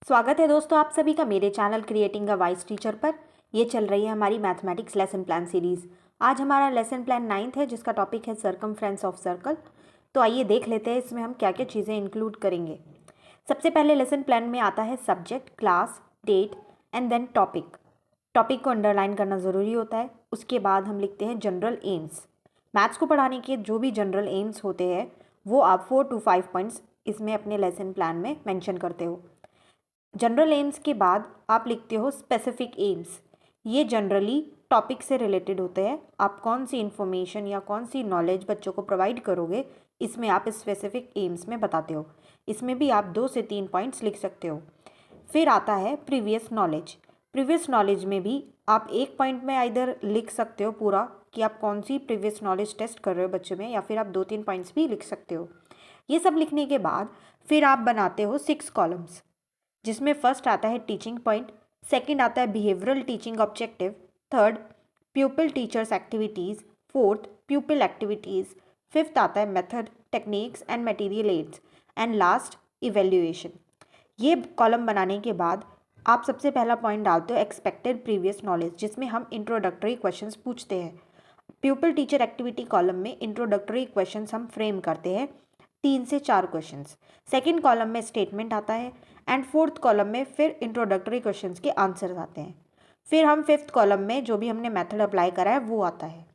स्वागत है दोस्तों आप सभी का मेरे channel creating a vice teacher पर। ये चल रही है हमारी मैथमेटिक्स लेसन प्लान सीरीज़। आज हमारा लेसन प्लान 9th है जिसका टॉपिक है सरकमफ्रेंस ऑफ सर्कल। तो आइए देख लेते हैं इसमें हम क्या क्या चीज़ें इंक्लूड करेंगे। सबसे पहले लेसन प्लान में आता है subject, class, date and then topic. Topic को अंडरलाइन करना ज़रूरी होता है। उसके बाद हम लिखते हैं जनरल एम्स। मैथ्स को पढ़ाने के जो भी जनरल एम्स होते हैं वो आप 4 to 5 पॉइंट्स इसमें अपने लेसन प्लान में मेंशन करते हो। जनरल एम्स के बाद आप लिखते हो स्पेसिफिक एम्स। ये जनरली टॉपिक से रिलेटेड होते हैं। आप कौन सी इन्फॉर्मेशन या कौन सी नॉलेज बच्चों को प्रोवाइड करोगे इसमें आप स्पेसिफिक एम्स में बताते हो। इसमें भी आप 2 से 3 पॉइंट्स लिख सकते हो। फिर आता है प्रीवियस नॉलेज। प्रीवियस नॉलेज में भी आप एक पॉइंट में आइदर लिख सकते हो पूरा कि आप कौन सी प्रीवियस नॉलेज टेस्ट कर रहे हो बच्चों में, या फिर आप 2-3 पॉइंट्स भी लिख सकते हो। ये सब लिखने के बाद फिर आप बनाते हो 6 कॉलम्स, जिसमें फर्स्ट आता है टीचिंग पॉइंट, सेकंड आता है behavioural teaching objective, third pupil teachers activities, fourth pupil activities, fifth आता है method, techniques and material aids and last evaluation. ये कॉलम बनाने के बाद आप सबसे पहला पॉइंट डालते हो एक्सपेक्टेड प्रीवियस नॉलेज, जिसमें हम इंट्रोडक्टरी क्वेश्चंस पूछते हैं। प्यूपिल टीचर एक्टिविटी कॉलम में इंट्रोडक्टरी क्वेश्चंस हम फ्रेम करते हैं 3 से 4 क्वेश्चंस। सेकंड कॉलम में स्टेटमेंट आता है एंड फोर्थ कॉलम में फिर इंट्रोडक्टरी क्वेश्चंस के आंसर्स आते हैं। फिर हम फिफ्थ कॉलम में जो भी हमने मेथड अप्लाई करा है वो आता है।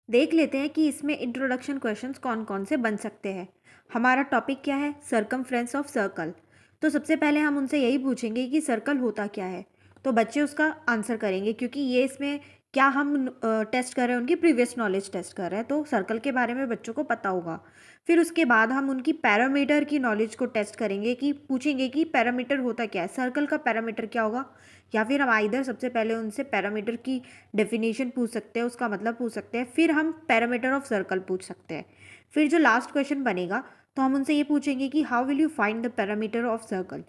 देख लेते हैं कि इसमें इंट्रोडक्शन क्वेश्चंस कौन कौन से बन सकते हैं। हमारा टॉपिक क्या है? Circumference of circle. तो सबसे पहले हम उनसे यही पूछेंगे कि सर्कल होता क्या है। तो बच्चे उसका आंसर करेंगे, क्योंकि ये इसमें क्या हम टेस्ट कर रहे हैं, उनकी प्रीवियस नॉलेज टेस्ट कर रहे हैं, तो सर्कल के बारे में बच्चों को पता होगा। फिर उसके बाद हम उनकी पैरामीटर की नॉलेज को टेस्ट करेंगे, कि पूछेंगे कि पैरामीटर होता क्या है, सर्कल का पैरामीटर क्या होगा। या फिर हम आइदर सबसे पहले उनसे पैरामीटर की डेफिनेशन पूछ सकते हैं, उसका मतलब पूछ सकते हैं, फिर हम पैरामीटर ऑफ सर्कल पूछ सकते हैं। फिर जो लास्ट क्वेश्चन बनेगा तो हम उनसे ये पूछेंगे कि how will you find the parameter of circle.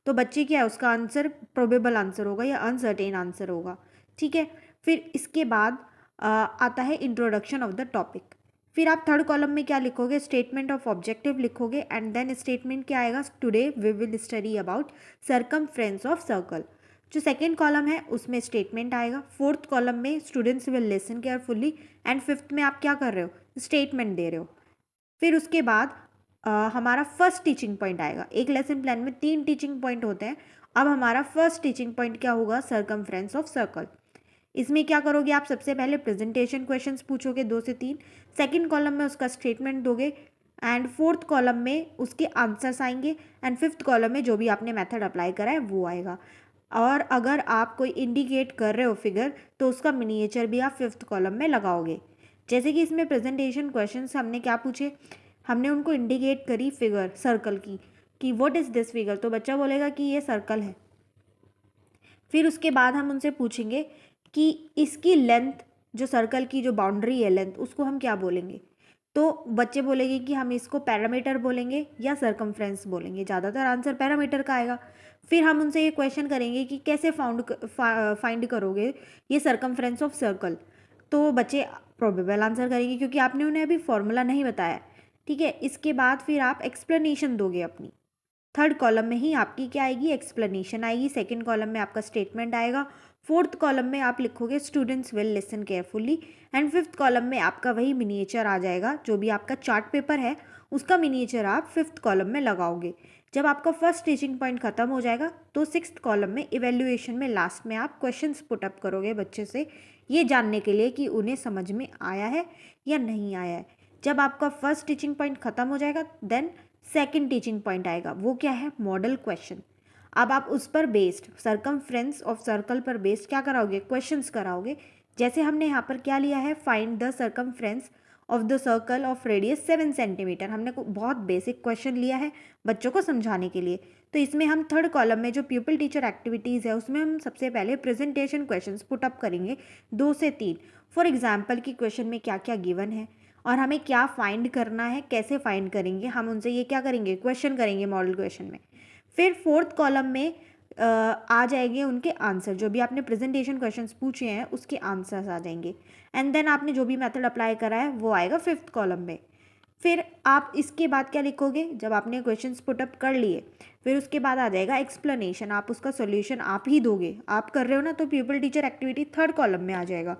तो बच्चे क्या है, उसका आंसर प्रोबेबल आंसर होगा या अनसर्टेन आंसर होगा। ठीक है। फिर इसके बाद आता है इंट्रोडक्शन ऑफ द टॉपिक। फिर आप थर्ड कॉलम में क्या लिखोगे? स्टेटमेंट ऑफ ऑब्जेक्टिव लिखोगे एंड देन स्टेटमेंट क्या आएगा? Today we will study about circumference of circle. जो सेकेंड कॉलम है उसमें स्टेटमेंट आएगा। फोर्थ कॉलम में students will listen carefully and fifth में आप क्या कर रहे हो? स्टेटमेंट दे रहे हो। फिर उसके बाद हमारा फर्स्ट टीचिंग पॉइंट आएगा। एक लेसन प्लान में 3 टीचिंग पॉइंट होते हैं। अब हमारा फर्स्ट टीचिंग पॉइंट क्या होगा? Circumference of circle. इसमें क्या करोगे आप? सबसे पहले प्रेजेंटेशन क्वेश्चंस पूछोगे 2 से 3, सेकंड कॉलम में उसका स्टेटमेंट दोगे एंड फोर्थ कॉलम में उसके आंसर्स आएंगे एंड फिफ्थ कॉलम में जो भी आपने मेथड अप्लाई करा है वो आएगा। और अगर आप कोई इंडिकेट कर रहे हो फिगर तो उसका मिनिएचर भी आप फिफ्थ कॉलम में लगाओगे। जैसे कि इसमें प्रेजेंटेशन क्वेश्चंस हमने क्या पूछे, हमने उनको इंडिकेट करी फिगर सर्कल की कि व्हाट इज़ दिस फिगर, तो बच्चा बोलेगा कि ये सर्कल है। फिर उसके बाद हम उनसे पूछेंगे कि इसकी लेंथ, जो सर्कल की जो बाउंड्री है लेंथ, उसको हम क्या बोलेंगे। तो बच्चे बोलेंगे कि हम इसको पैरामीटर बोलेंगे या सरकमफ्रेंस बोलेंगे। ज़्यादातर आंसर पैरामीटर का आएगा। फिर हम उनसे ये क्वेश्चन करेंगे कि कैसे फाइंड करोगे ये सरकमफ्रेंस ऑफ सर्कल। तो बच्चे प्रोबेबल आंसर करेंगे, क्योंकि आपने उन्हें अभी फॉर्मूला नहीं बताया। ठीक है। इसके बाद फिर आप एक्सप्लेनेशन दोगे अपनी। थर्ड कॉलम में ही आपकी क्या आएगी? एक्सप्लेनेशन आएगी। सेकंड कॉलम में आपका स्टेटमेंट आएगा। फोर्थ कॉलम में आप लिखोगे students will listen carefully and fifth column में आपका वही मिनिएचर आ जाएगा। जो भी आपका चार्ट पेपर है उसका मिनिएचर आप फिफ्थ कॉलम में लगाओगे। जब आपका फर्स्ट टीचिंग पॉइंट खत्म हो जाएगा तो सिक्स्थ कॉलम में इवेल्युएशन में लास्ट में आप क्वेश्चंस पुटअप करोगे बच्चे से, ये जानने के लिए कि उन्हें समझ में आया है या नहीं आया है। जब आपका फर्स्ट टीचिंग पॉइंट खत्म हो जाएगा देन सेकंड टीचिंग पॉइंट आएगा। वो क्या है? Model question. अब आप उस पर बेस्ड सरकमफ्रेंस ऑफ सर्कल पर बेस्ड क्या कराओगे? क्वेश्चंस कराओगे। जैसे हमने यहाँ पर क्या लिया है? Find the circumference of the circle of radius 7 centimetre. हमने बहुत बेसिक क्वेश्चन लिया है बच्चों को समझाने के लिए। तो इसमें हम थर्ड कॉलम में जो प्यूपिल टीचर एक्टिविटीज़ है उसमें हम सबसे पहले प्रेजेंटेशन क्वेश्चंस पुटअप करेंगे 2 से 3। फॉर एग्जाम्पल कि क्वेश्चन में क्या क्या गिवन है और हमें क्या फाइंड करना है, कैसे फाइंड करेंगे, हम उनसे ये क्या करेंगे? क्वेश्चन करेंगे मॉडल क्वेश्चन में। फिर फोर्थ कॉलम में आ जाएंगे उनके आंसर, जो भी आपने प्रेजेंटेशन क्वेश्चंस पूछे हैं उसके आंसर्स आ जाएंगे। एंड देन आपने जो भी मेथड अप्लाई करा है वो आएगा फिफ्थ कॉलम में। फिर आप इसके बाद क्या लिखोगे, जब आपने क्वेश्चंस पुटअप कर लिए फिर उसके बाद आ जाएगा एक्सप्लेनेशन, आप उसका सॉल्यूशन आप ही दोगे, आप कर रहे हो ना, तो people teacher activity third column में आ जाएगा।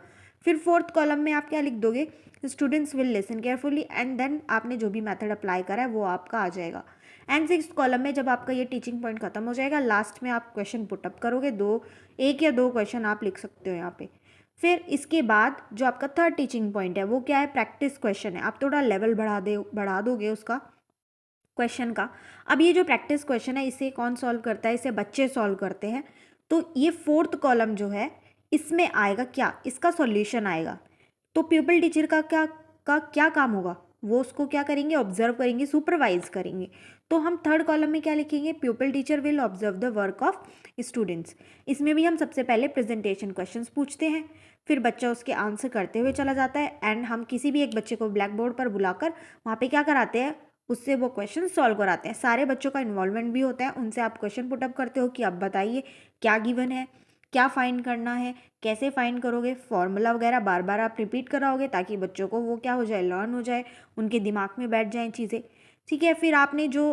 फिर फोर्थ कॉलम में आप क्या लिख दोगे, students will listen carefully, and then आपने जो भी मेथड अप्लाई करा है वो आपका आ जाएगा। एंड सिक्स्थ कॉलम में जब आपका ये टीचिंग पॉइंट खत्म हो जाएगा, लास्ट में आप क्वेश्चन पुटअप करोगे, एक या दो क्वेश्चन आप लिख सकते हो यहाँ पे। फिर इसके बाद जो आपका थर्ड टीचिंग पॉइंट है वो क्या है, प्रैक्टिस क्वेश्चन है, आप थोड़ा लेवल बढ़ा दोगे उसका क्वेश्चन का। अब ये जो प्रैक्टिस क्वेश्चन है इसे कौन सॉल्व करता है, इसे बच्चे सॉल्व करते हैं। तो ये फोर्थ कॉलम जो है इसमें आएगा क्या, इसका सॉल्यूशन आएगा। तो प्यूपिल टीचर का क्या काम होगा, वो उसको क्या करेंगे, ऑब्जर्व करेंगे, सुपरवाइज करेंगे। तो हम थर्ड कॉलम में क्या लिखेंगे, प्यूपिल teacher will observe the work of students. इसमें भी हम सबसे पहले प्रेजेंटेशन क्वेश्चंस पूछते हैं, फिर बच्चा उसके आंसर करते हुए चला जाता है, एंड हम किसी भी एक बच्चे को ब्लैक बोर्ड पर बुलाकर वहाँ पे क्या कराते हैं, उससे वो क्वेश्चन सॉल्व कराते हैं। सारे बच्चों का इन्वॉल्वमेंट भी होता है, उनसे आप क्वेश्चन पुटअप करते हो कि आप बताइए क्या गिवन है, क्या फाइंड करना है, कैसे फाइंड करोगे, फॉर्मूला वगैरह बार बार आप रिपीट कराओगे ताकि बच्चों को वो क्या हो जाए, लर्न हो जाए, उनके दिमाग में बैठ जाएँ चीज़ें। ठीक है, फिर आपने जो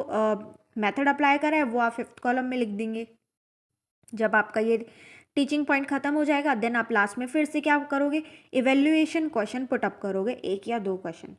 मेथड अप्लाई करा है वो आप फिफ्थ कॉलम में लिख देंगे। जब आपका ये टीचिंग पॉइंट खत्म हो जाएगा देन आप लास्ट में फिर से क्या करोगे, इवेल्युएशन क्वेश्चन पुटअप करोगे, एक या दो क्वेश्चन।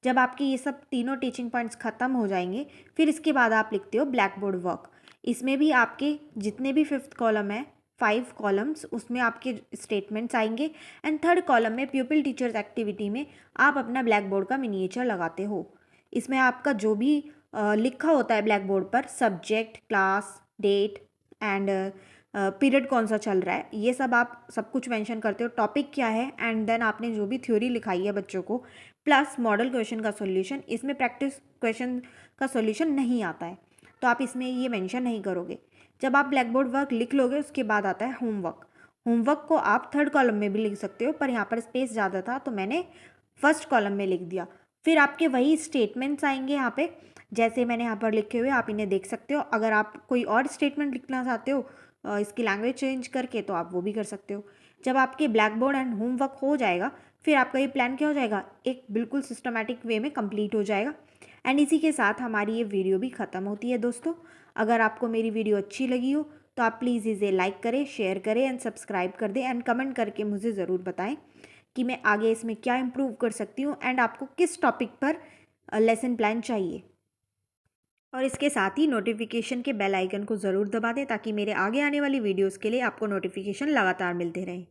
जब आपकी ये सब तीनों टीचिंग पॉइंट्स खत्म हो जाएंगे फिर इसके बाद आप लिखते हो ब्लैक बोर्ड वर्क। इसमें भी आपके जितने भी फिफ्थ कॉलम है 5 कॉलम्स उसमें आपके स्टेटमेंट्स आएंगे, एंड थर्ड कॉलम में प्यूपिल टीचर्स एक्टिविटी में आप अपना ब्लैक बोर्ड का मिनिएचर लगाते हो। इसमें आपका जो भी लिखा होता है ब्लैक बोर्ड पर, subject, class, date and period कौन सा चल रहा है, ये सब आप सब कुछ मेंशन करते हो, टॉपिक क्या है, एंड देन आपने जो भी थ्योरी लिखाई है बच्चों को प्लस मॉडल क्वेश्चन का सॉल्यूशन। इसमें प्रैक्टिस क्वेश्चन का सॉल्यूशन नहीं आता है तो आप इसमें ये मेंशन नहीं करोगे। जब आप ब्लैक बोर्ड वर्क लिख लोगे उसके बाद आता है होमवर्क। होमवर्क को आप थर्ड कॉलम में भी लिख सकते हो, पर यहाँ पर स्पेस ज़्यादा था तो मैंने फर्स्ट कॉलम में लिख दिया। फिर आपके वही स्टेटमेंट्स आएंगे यहाँ पे, जैसे मैंने यहाँ पर लिखे हुए आप इन्हें देख सकते हो। अगर आप कोई और स्टेटमेंट लिखना चाहते हो इसकी लैंग्वेज चेंज करके तो आप वो भी कर सकते हो। जब आपके ब्लैक बोर्ड एंड होमवर्क हो जाएगा फिर आपका ये प्लान क्या हो जाएगा, एक बिल्कुल सिस्टमेटिक वे में कंप्लीट हो जाएगा। एंड इसी के साथ हमारी ये वीडियो भी ख़त्म होती है दोस्तों। अगर आपको मेरी वीडियो अच्छी लगी हो तो आप प्लीज़ इसे लाइक करें, शेयर करें एंड सब्सक्राइब कर दें, एंड कमेंट करके मुझे ज़रूर बताएं कि मैं आगे इसमें क्या इम्प्रूव कर सकती हूँ एंड आपको किस टॉपिक पर लेसन प्लान चाहिए। और इसके साथ ही नोटिफिकेशन के बेल आइकन को ज़रूर दबा दें ताकि मेरे आगे आने वाली वीडियोस के लिए आपको नोटिफिकेशन लगातार मिलते रहें।